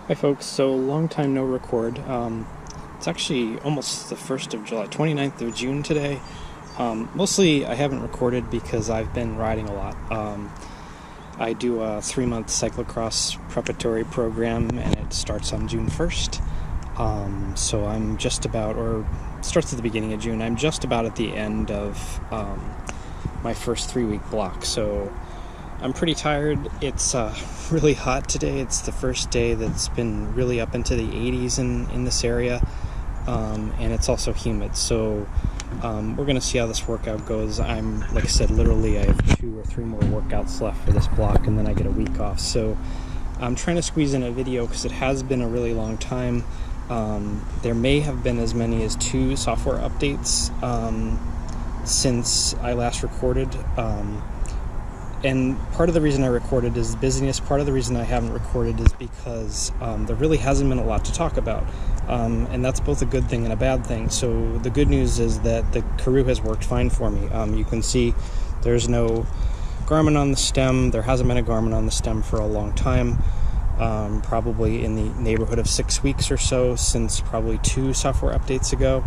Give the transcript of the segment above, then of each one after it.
Hi folks, so long time no record. It's actually almost the 1st of July, 29th of June today. Mostly I haven't recorded because I've been riding a lot. I do a 3-month cyclocross preparatory program and it starts on June 1st. So I'm just about, or starts at the beginning of June, I'm just about at the end of my first 3-week block. So I'm pretty tired. It's really hot today. It's the first day that's been really up into the 80s in this area, and it's also humid. So we're going to see how this workout goes. Like I said, literally I have 2 or 3 more workouts left for this block, and then I get a week off. So I'm trying to squeeze in a video because it has been a really long time. There may have been as many as 2 software updates since I last recorded. And part of the reason I recorded is busyness. Part of the reason I haven't recorded is because there really hasn't been a lot to talk about. And that's both a good thing and a bad thing. So the good news is that the Karoo has worked fine for me. You can see there's no Garmin on the stem. There hasn't been a Garmin on the stem for a long time. Probably in the neighborhood of 6 weeks or so, since probably 2 software updates ago.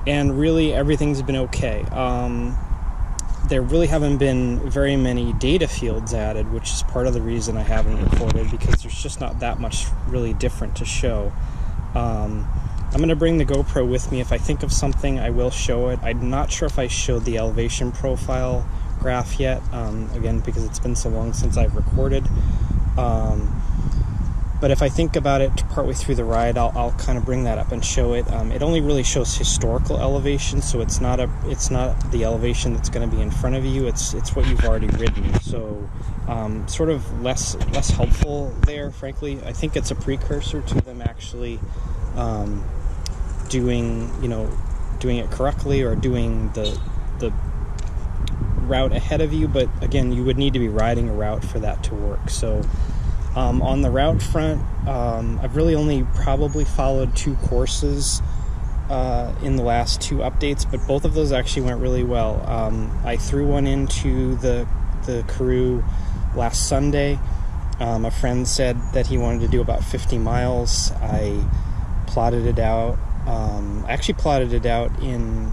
And really everything's been okay. There really haven't been very many data fields added, which is part of the reason I haven't recorded, because there's just not that much really different to show. I'm going to bring the GoPro with me. If I think of something, I will show it. I'm not sure if I showed the elevation profile graph yet, again, because it's been so long since I've recorded. But if I think about it partway through the ride, I'll kind of bring that up and show it. It only really shows historical elevation, so it's not the elevation that's going to be in front of you. It's what you've already ridden. So sort of less helpful there, frankly. I think it's a precursor to them actually doing it correctly, or doing the route ahead of you. But again, you would need to be riding a route for that to work. So on the route front, I've really only probably followed 2 courses in the last 2 updates, but both of those actually went really well. I threw one into the Karoo last Sunday. A friend said that he wanted to do about 50 miles. I plotted it out. I actually plotted it out in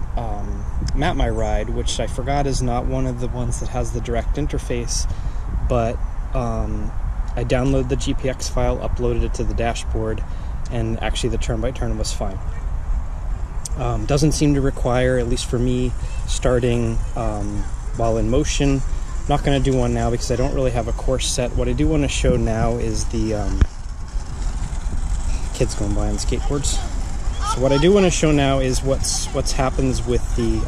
Map My Ride, which I forgot is not one of the ones that has the direct interface, but I downloaded the GPX file, uploaded it to the dashboard, and actually the turn-by-turn was fine. Doesn't seem to require, at least for me, starting while in motion. I'm not going to do one now because I don't really have a course set. What I do want to show now is the kids going by on skateboards. So what I do want to show now is what happens with the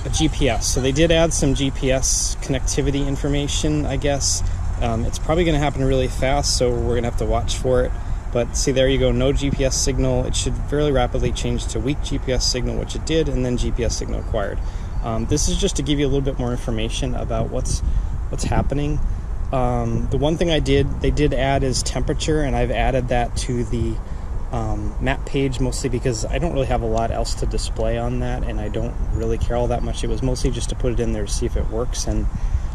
GPS. So they did add some GPS connectivity information, I guess. It's probably going to happen really fast, so we're going to have to watch for it. But see, there you go, no GPS signal. It should fairly rapidly change to weak GPS signal, which it did, and then GPS signal acquired. This is just to give you a little bit more information about what's happening. The one thing they did add is temperature, and I've added that to the map page, mostly because I don't really have a lot else to display on that, and I don't really care all that much. It was mostly just to put it in there to see if it works, and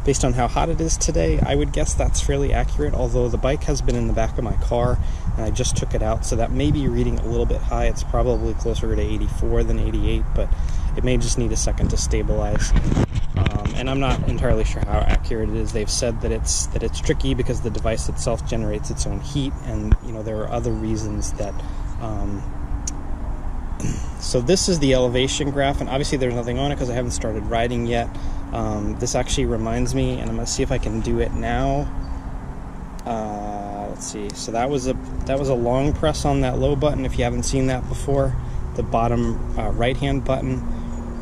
based on how hot it is today, I would guess that's fairly accurate, although the bike has been in the back of my car and I just took it out, so that may be reading a little bit high. It's probably closer to 84 than 88, but it may just need a second to stabilize. And I'm not entirely sure how accurate it is. They've said that it's tricky because the device itself generates its own heat, and there are other reasons that. So this is the elevation graph, and obviously there's nothing on it because I haven't started riding yet. This actually reminds me, and I'm going to see if I can do it now. Let's see. So that was a long press on that low button. If you haven't seen that before, the bottom right-hand button.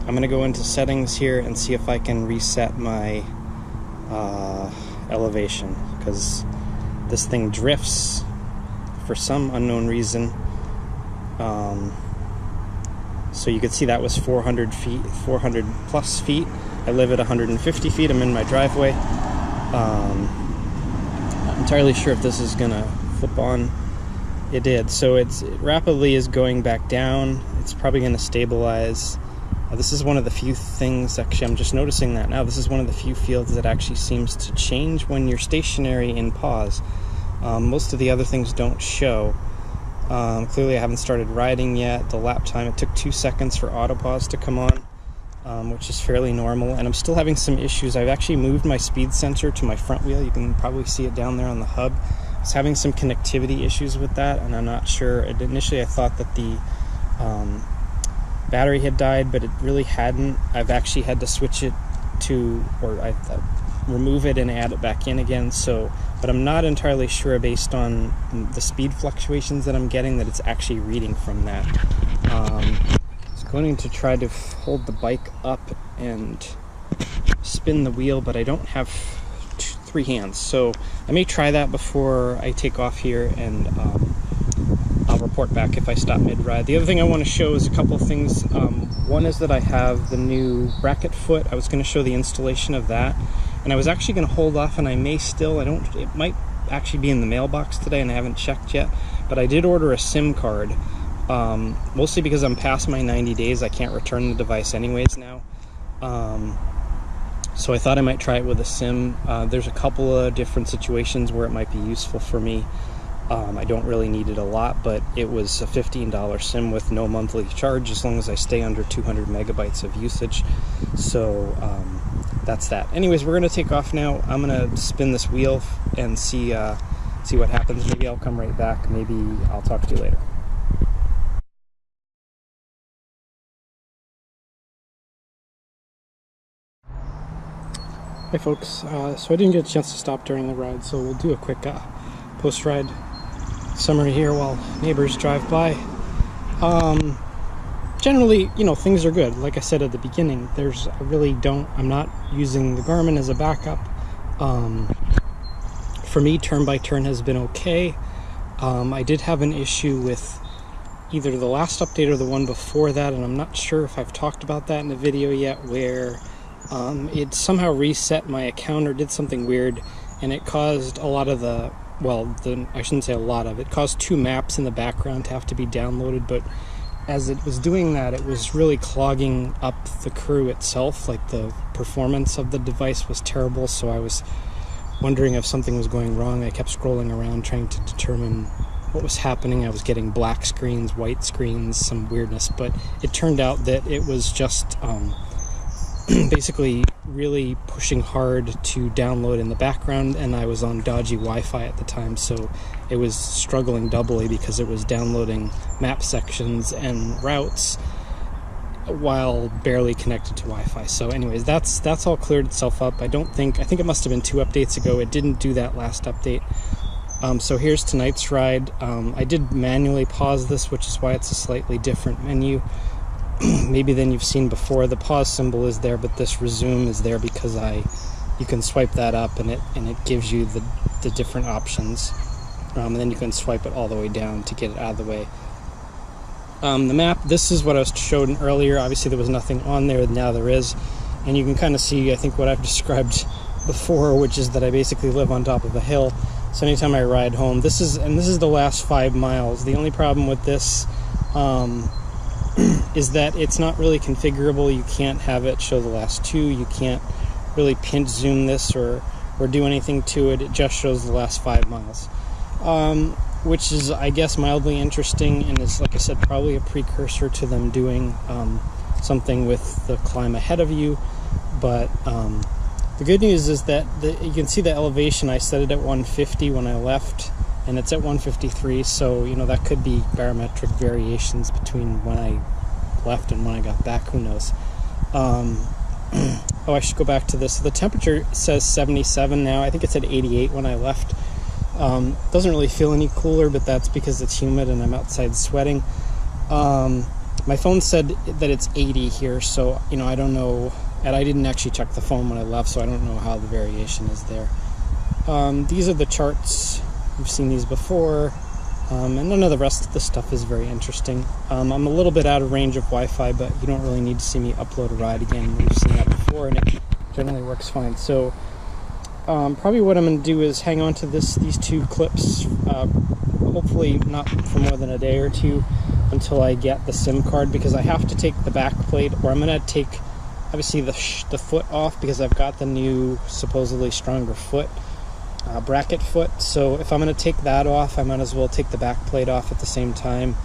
I'm going to go into settings here and see if I can reset my elevation, because this thing drifts for some unknown reason. So you can see that was 400 plus feet. I live at 150 feet. I'm in my driveway. Not entirely sure if this is going to flip on. It did. So it rapidly is going back down. It's probably going to stabilize. This is one of the few things, actually, I'm just noticing that now, this is one of the few fields that actually seems to change when you're stationary in pause. Most of the other things don't show. Clearly I haven't started riding yet. The lap time, it took 2 seconds for auto pause to come on, which is fairly normal, and I'm still having some issues. I've actually moved my speed sensor to my front wheel. You can probably see it down there on the hub. I was having some connectivity issues with that, and I'm not sure. Initially I thought that the battery had died, but it really hadn't. I've actually had to switch it to, or I remove it and add it back in again, but I'm not entirely sure based on the speed fluctuations that I'm getting that it's actually reading from that. I was going to try to hold the bike up and spin the wheel, but I don't have 3 hands, so I may try that before I take off here, and I'll report back if I stop mid-ride. The other thing I want to show is a couple of things. One is that I have the new bracket foot. I was going to show the installation of that, and I was actually going to hold off, and I may still, it might actually be in the mailbox today, and I haven't checked yet, but I did order a SIM card, mostly because I'm past my 90 days. I can't return the device anyways now. So I thought I might try it with a SIM. There's a couple of different situations where it might be useful for me. I don't really need it a lot, but it was a $15 SIM with no monthly charge as long as I stay under 200 megabytes of usage. So that's that. Anyways, we're going to take off now. I'm going to spin this wheel and see what happens. Maybe I'll come right back. Maybe I'll talk to you later. Hi folks, so I didn't get a chance to stop during the ride, so we'll do a quick post-ride summary here while neighbors drive by. Generally, things are good. Like I said at the beginning, I'm not using the Garmin as a backup. For me, turn by turn has been okay. I did have an issue with either the last update or the one before that, and I'm not sure if I've talked about that in the video yet, where it somehow reset my account or did something weird, and it caused a lot of I shouldn't say a lot of it, caused 2 maps in the background to have to be downloaded, but as it was doing that, it was really clogging up the Karoo itself. Like, the performance of the device was terrible, so I was wondering if something was going wrong. I kept scrolling around trying to determine what was happening. I was getting black screens, white screens, some weirdness, but it turned out that it was just basically really pushing hard to download in the background, and I was on dodgy Wi-Fi at the time, so it was struggling doubly because it was downloading map sections and routes while barely connected to Wi-Fi. So anyways, that's all cleared itself up. I think it must have been 2 updates ago. It didn't do that last update. So here's tonight's ride. I did manually pause this, which is why it's a slightly different menu maybe than you've seen before. The pause symbol is there, but this resume is there because you can swipe that up, and it gives you the different options, and then you can swipe it all the way down to get it out of the way. The map, this is what I was showing earlier. Obviously there was nothing on there, now there is, and you can kind of see, I think, what I've described before, which is that I basically live on top of a hill, so anytime I ride home, this is the last 5 miles. The only problem with this is that it's not really configurable. You can't have it show the last 2. You can't really pinch zoom this or do anything to it. It just shows the last 5 miles, which is, I guess, mildly interesting, and is, like I said, probably a precursor to them doing something with the climb ahead of you. But the good news is that you can see the elevation. I set it at 150 when I left, and it's at 153, so that could be barometric variations between when I left and when I got back, who knows. I should go back to this. The temperature says 77 now. I think it said 88 when I left. Doesn't really feel any cooler, but that's because it's humid and I'm outside sweating. My phone said that it's 80 here, so I don't know, and I didn't actually check the phone when I left, so I don't know how the variation is there. These are the charts. You've seen these before, and none of the rest of the stuff is very interesting. I'm a little bit out of range of Wi-Fi, but you don't really need to see me upload a ride again. We've seen that before, and it generally works fine. So probably what I'm going to do is hang on to these 2 clips, hopefully not for more than a day or 2. until I get the SIM card, because I have to take the back plate, or I'm going to take obviously the foot off, because I've got the new supposedly stronger foot, bracket foot. So if I'm going to take that off, I might as well take the back plate off at the same time,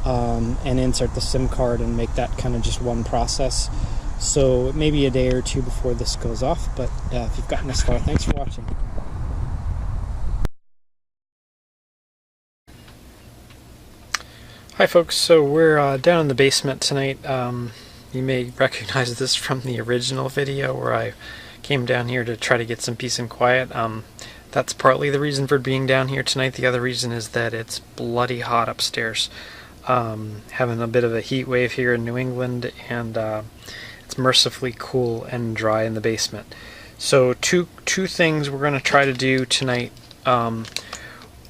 and insert the SIM card and make that kind of just one process. So maybe a day or two before this goes off, but if you've gotten this far, thanks for watching. Hi folks, so we're down in the basement tonight. You may recognize this from the original video where I came down here to try to get some peace and quiet. That's partly the reason for being down here tonight. The other reason is that it's bloody hot upstairs. Having a bit of a heat wave here in New England, and it's mercifully cool and dry in the basement. So two things we're going to try to do tonight.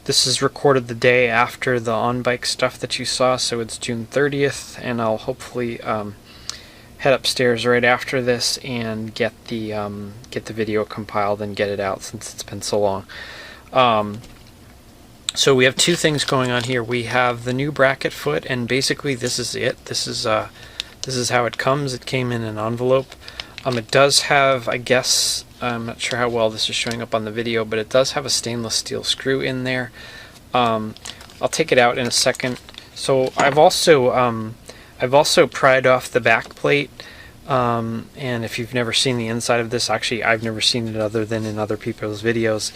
This is recorded the day after the on-bike stuff that you saw, so it's June 30th, and I'll hopefully head upstairs right after this and get the video compiled and get it out, since it's been so long. So we have two things going on here. We have the new bracket foot, and basically this is it. This is how it comes. It came in an envelope. It does have, I guess, I'm not sure how well this is showing up on the video, but it does have a stainless steel screw in there. I'll take it out in a second. So I've also pried off the back plate, and if you've never seen the inside of this, actually I've never seen it other than in other people's videos,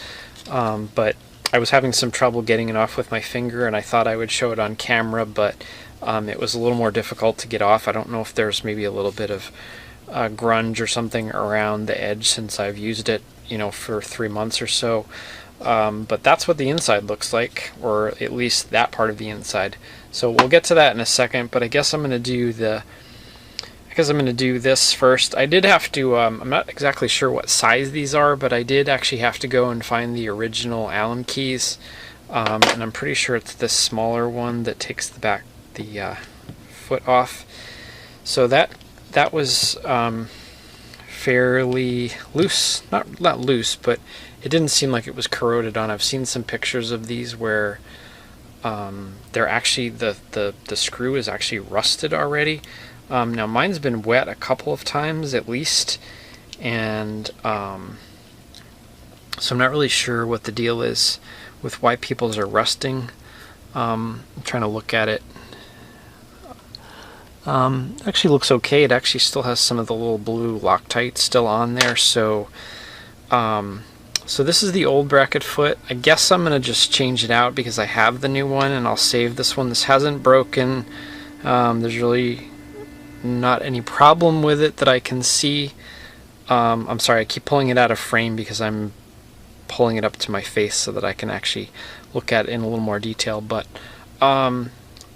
but I was having some trouble getting it off with my finger, and I thought I would show it on camera, but it was a little more difficult to get off. I don't know if there's maybe a little bit of grunge or something around the edge since I've used it, you know, for 3 months or so. But that's what the inside looks like, or at least that part of the inside. So we'll get to that in a second, but I guess I'm going to do this first. I did have to, I'm not exactly sure what size these are, but I did actually have to go and find the original Allen keys, and I'm pretty sure it's this smaller one that takes the foot off. So that was fairly loose, not loose, but it didn't seem like it was corroded on. I've seen some pictures of these where they're actually, the screw is actually rusted already. Now mine's been wet a couple of times at least, and so I'm not really sure what the deal is with why people's are rusting. I'm trying to look at it. Actually looks okay. It actually still has some of the little blue Loctite still on there. So so this is the old bracket foot. I guess I'm gonna just change it out because I have the new one, and I'll save this one. This hasn't broken. There's really not any problem with it that I can see. I'm sorry, I keep pulling it out of frame because I'm pulling it up to my face so that I can actually look at it in a little more detail. But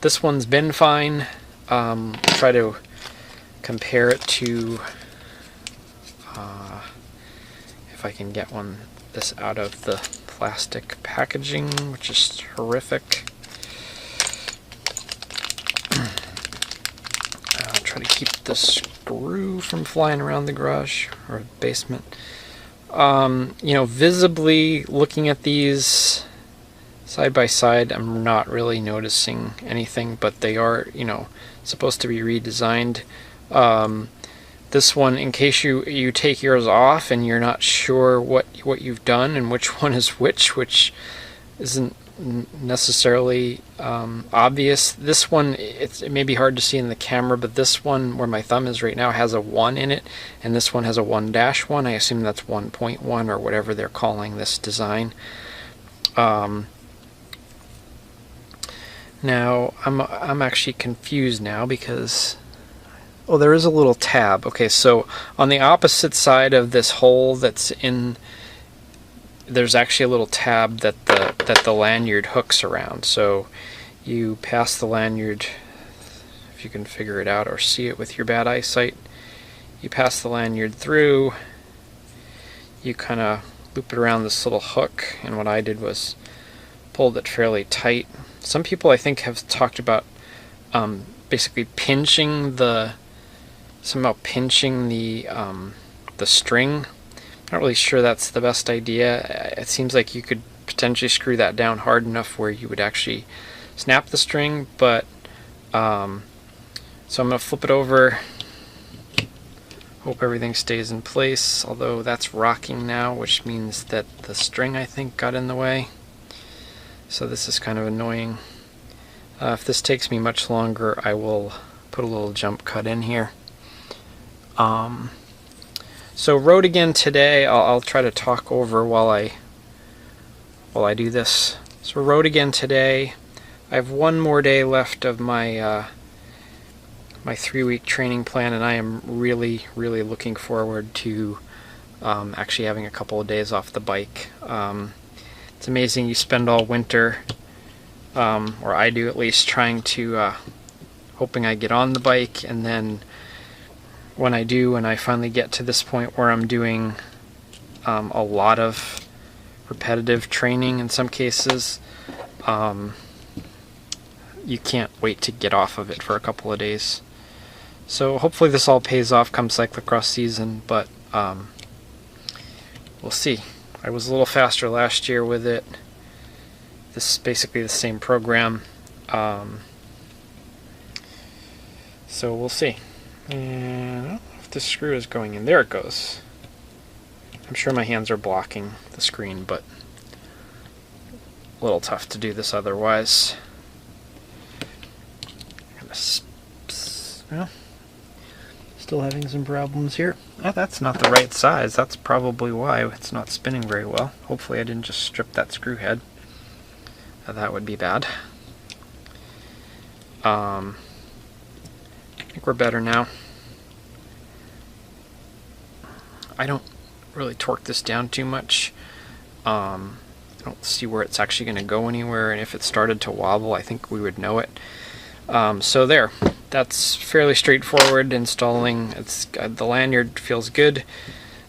this one's been fine. Try to compare it to, if I can get this out of the plastic packaging, which is horrific. Try to keep the screw from flying around the garage or basement. You know, visibly looking at these side by side, I'm not really noticing anything, but they are, you know, supposed to be redesigned. This one, in case you take yours off and you're not sure what you've done and which one is which isn't necessarily obvious. This one, it may be hard to see in the camera, but this one where my thumb is right now has a 1 in it, and this one has a 1-1. I assume that's 1.1 or whatever they're calling this design. Now I'm actually confused now because, oh, there is a little tab. Okay, so on the opposite side of this hole that's in, there's actually a little tab that the lanyard hooks around. So you pass the lanyard, if you can figure it out or see it with your bad eyesight, you pass the lanyard through, you kind of loop it around this little hook, and what I did was pulled it fairly tight. Some people, I think, have talked about basically pinching somehow pinching the string. Not really sure that's the best idea. It seems like you could potentially screw that down hard enough where you would actually snap the string, but So I'm going to flip it over. Hope everything stays in place, although that's rocking now, which means that the string, I think, got in the way. So this is kind of annoying. If this takes me much longer, I will put a little jump cut in here. So rode again today. I'll try to talk over while I do this. So rode again today. I have one more day left of my my 3-week training plan, and I am really looking forward to actually having a couple of days off the bike. It's amazing, you spend all winter, or I do at least, trying to hoping I get on the bike, and then when I do, and I finally get to this point where I'm doing a lot of repetitive training in some cases, you can't wait to get off of it for a couple of days. So hopefully this all pays off come cyclocross season, but we'll see. I was a little faster last year with it. This is basically the same program. So we'll see. And I don't know if this screw is going in. There it goes. I'm sure my hands are blocking the screen, but a little tough to do this otherwise. Well, still having some problems here. Oh, that's not the right size. That's probably why it's not spinning very well. Hopefully I didn't just strip that screw head. That would be bad. I think we're better now. I don't really torque this down too much. I don't see where it's actually going to go anywhere, and if it started to wobble, I think we would know it. So there, that's fairly straightforward installing. The lanyard feels good.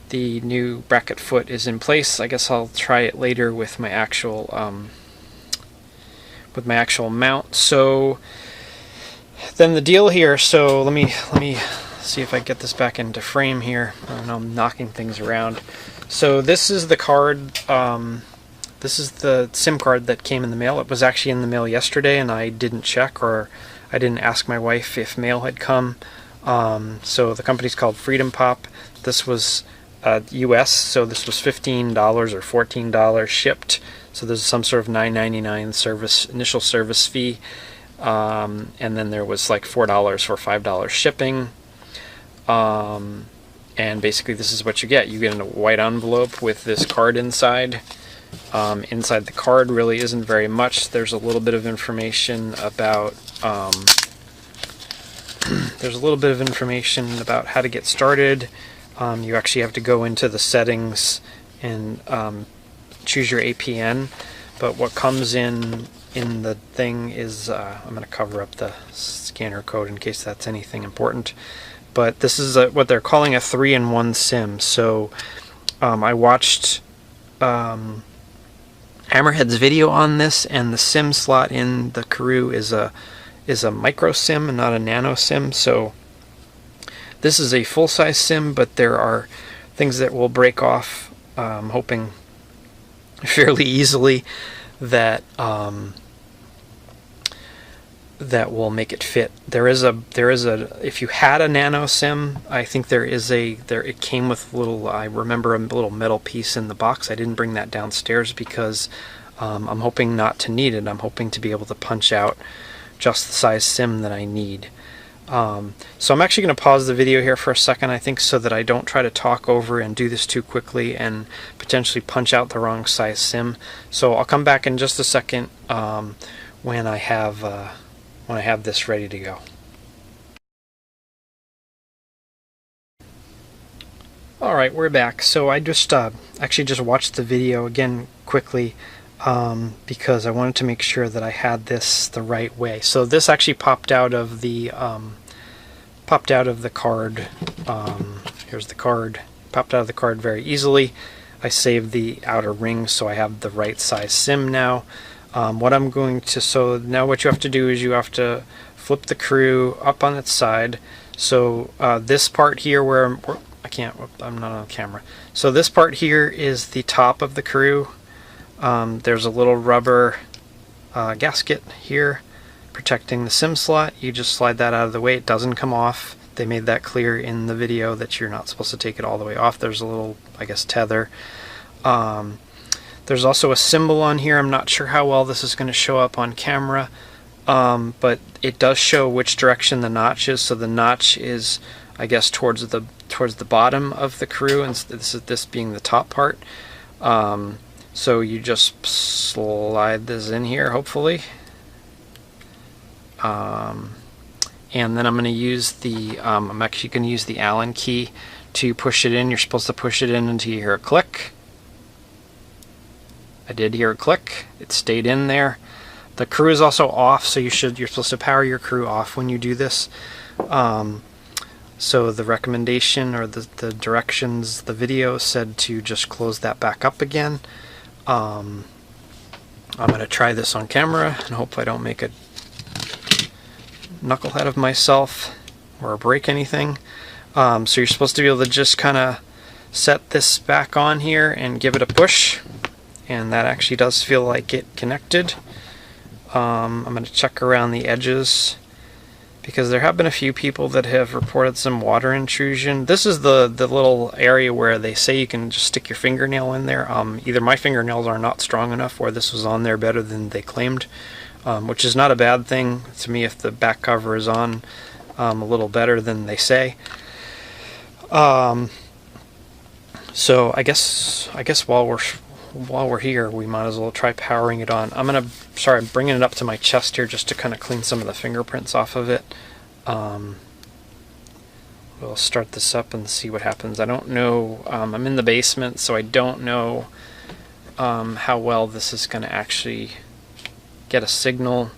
The new bracket foot is in place. I guess I'll try it later with my actual mount. So then the deal here. So let me see if I get this back into frame here. I know I'm knocking things around. So this is the card. This is the SIM card that came in the mail. It was actually in the mail yesterday, and I didn't check, or I didn't ask my wife if mail had come. So the company's called Freedom Pop. This was US, so this was $15 or $14 shipped. So there's some sort of $9.99 initial service fee, and then there was like $4 for $5 shipping. And basically this is what you get. You get a white envelope with this card inside. Inside the card really isn't very much. There's a little bit of information about how to get started. You actually have to go into the settings and choose your APN. But what comes in the thing is I'm going to cover up the scanner code in case that's anything important. But this is what they're calling a 3-in-1 SIM. So I watched Hammerhead's video on this, and the SIM slot in the Karoo is a micro SIM and not a nano SIM. So this is a full-size SIM, but there are things that will break off, hoping fairly easily, that that will make it fit. There is a if you had a nano SIM, I think it came with I remember a little metal piece in the box. I didn't bring that downstairs because I'm hoping not to need it. I'm hoping to be able to punch out just the size SIM that I need. So I'm actually going to pause the video here for a second, I think, so that I don't try to talk over and do this too quickly and potentially punch out the wrong size SIM. So I'll come back in just a second when I have this ready to go. Alright, we're back. So I just actually just watched the video again quickly because I wanted to make sure that I had this the right way. So this actually popped out of the card. Here's the card. Popped out of the card very easily. I saved the outer ring, so I have the right size SIM now. So now what you have to do is you have to flip the Karoo up on its side. So this part here where I'm not on camera. So this part here is the top of the Karoo. There's a little rubber gasket here protecting the SIM slot. You just slide that out of the way. It doesn't come off. They made that clear in the video that you're not supposed to take it all the way off. There's a little, I guess, tether. There's also a symbol on here. I'm not sure how well this is going to show up on camera, but it does show which direction the notch is. So the notch is, I guess, towards the bottom of the Karoo, and this being the top part. So you just slide this in here, hopefully. And then I'm going to use the, I'm actually going to use the Allen key to push it in. You're supposed to push it in until you hear a click. I did hear a click. It stayed in there. The Karoo is also off, so you're supposed to power your Karoo off when you do this. So the recommendation, or the directions, the video said to just close that back up again. I'm going to try this on camera and hope I don't make a knucklehead of myself or break anything. So you're supposed to be able to just kind of set this back on here and give it a push, and that actually does feel like it connected. I'm going to check around the edges because there have been a few people that have reported some water intrusion. This is the little area where they say you can just stick your fingernail in there. Either my fingernails are not strong enough or this was on there better than they claimed, which is not a bad thing to me if the back cover is on a little better than they say. So I guess while we're here, we might as well try powering it on. I'm bringing it up to my chest here just to kind of clean some of the fingerprints off of it. We'll start this up and see what happens. I don't know, I'm in the basement, so I don't know how well this is going to actually get a signal.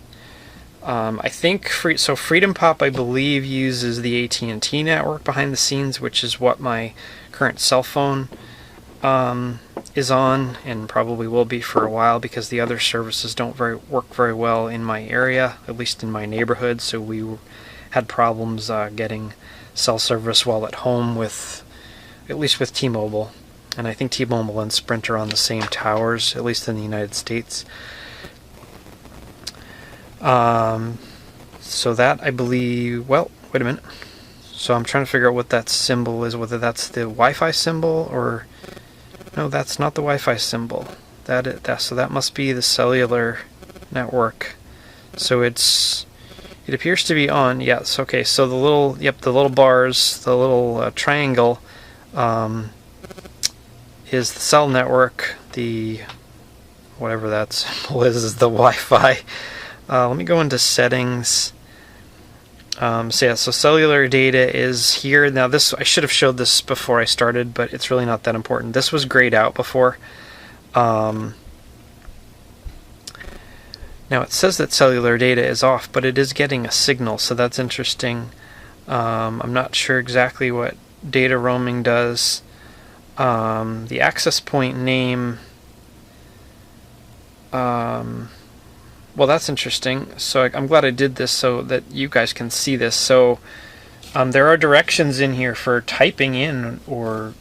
I think Freedom Pop, I believe, uses the AT&T network behind the scenes, which is what my current cell phone is on, and probably will be for a while, because the other services don't work very well in my area, at least in my neighborhood. So we had problems getting cell service while at home at least with T-Mobile, and I think T-Mobile and Sprint are on the same towers, at least in the United States. So that, I believe, well, wait a minute. So I'm trying to figure out what that symbol is, whether that's the Wi-Fi symbol or... No, that's not the Wi-Fi symbol. So that must be the cellular network. So it appears to be on. Yes, okay. So the little bars, the little triangle, is the cell network. The whatever that symbol is the Wi-Fi. Let me go into settings. So cellular data is here. Now this, I should have showed this before I started, but it's really not that important. This was grayed out before. Now it says that cellular data is off, but it is getting a signal, so that's interesting. I'm not sure exactly what data roaming does. The access point name... well, that's interesting. So I'm glad I did this so that you guys can see this. So there are directions in here for typing in the...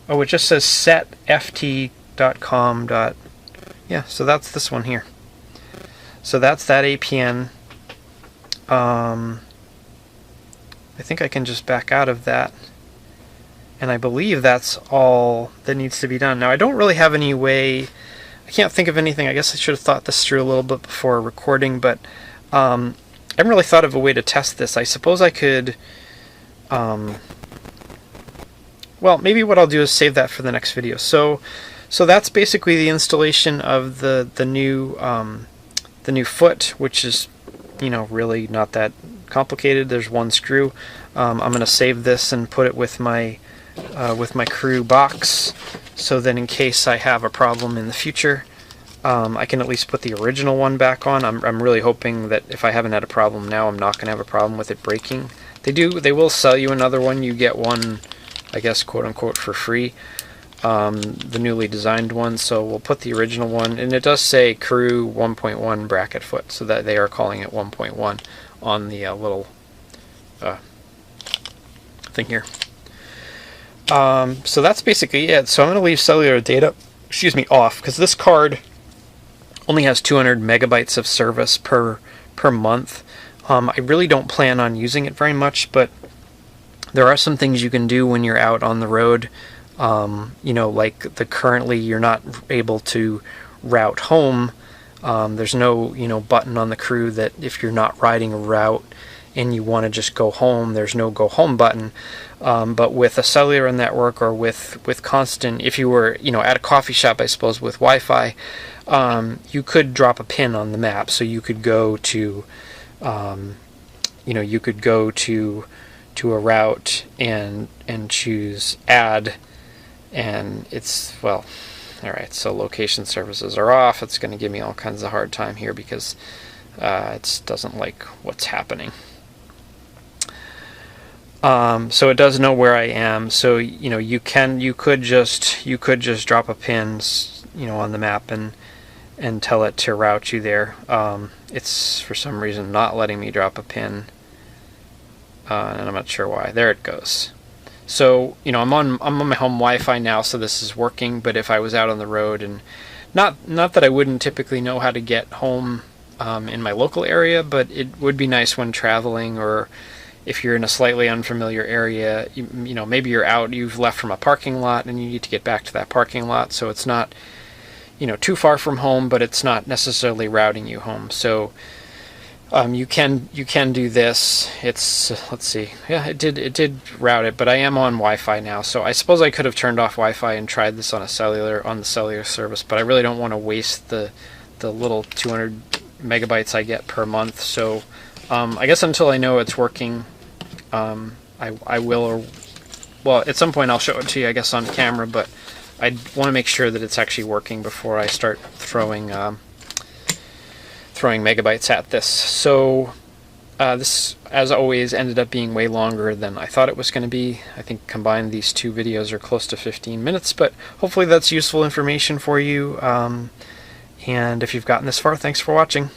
Oh, it just says setft.com. Yeah, so that's this one here. So that's that APN. I think I can just back out of that. And I believe that's all that needs to be done. Now, I don't really have any way... I can't think of anything. I guess I should have thought this through a little bit before recording, but I haven't really thought of a way to test this. I suppose I could... well, maybe what I'll do is save that for the next video. So that's basically the installation of the new foot, which is, really not that complicated. There's one screw. I'm going to save this and put it with my Karoo box, so that in case I have a problem in the future, I can at least put the original one back on. I'm really hoping that if I haven't had a problem now, I'm not going to have a problem with it breaking. They will sell you another one. You get one, I guess, quote unquote, for free. The newly designed one. So we'll put the original one, and it does say Karoo 1.1 bracket foot, so that they are calling it 1.1 on the little thing here. So that's basically it. So I'm going to leave cellular data, off, because this card only has 200 megabytes of service per month. I really don't plan on using it very much, but there are some things you can do when you're out on the road. Like currently you're not able to route home. There's no button on the Karoo that if you're not riding a route and you want to just go home, there's no go home button. But with a cellular network, or with constant, if you were at a coffee shop, I suppose, with Wi-Fi, you could drop a pin on the map, so you could go to a route and choose add, and it's, well, alright, so location services are off. It's going to give me all kinds of hard time here because it doesn't like what's happening. So it does know where I am, so you could just drop a pin on the map and tell it to route you there. It's for some reason not letting me drop a pin, and I'm not sure why. There it goes. So I'm on my home Wi-Fi now, so this is working. But if I was out on the road, and not that I wouldn't typically know how to get home in my local area, but it would be nice when traveling, or if you're in a slightly unfamiliar area, maybe you're out, you've left from a parking lot, and you need to get back to that parking lot. So it's not too far from home, but it's not necessarily routing you home. So you can do this. It's, let's see, yeah, it did route it, but I am on Wi-Fi now, so I suppose I could have turned off Wi-Fi and tried this on the cellular service, but I really don't want to waste the little 200 megabytes I get per month. So I guess until I know it's working, I will, or well, at some point I'll show it to you, I guess, on camera, but I want to make sure that it's actually working before I start throwing megabytes at this. So this, as always, ended up being way longer than I thought it was going to be. I think combined these two videos are close to 15 minutes, but hopefully that's useful information for you. And if you've gotten this far, thanks for watching.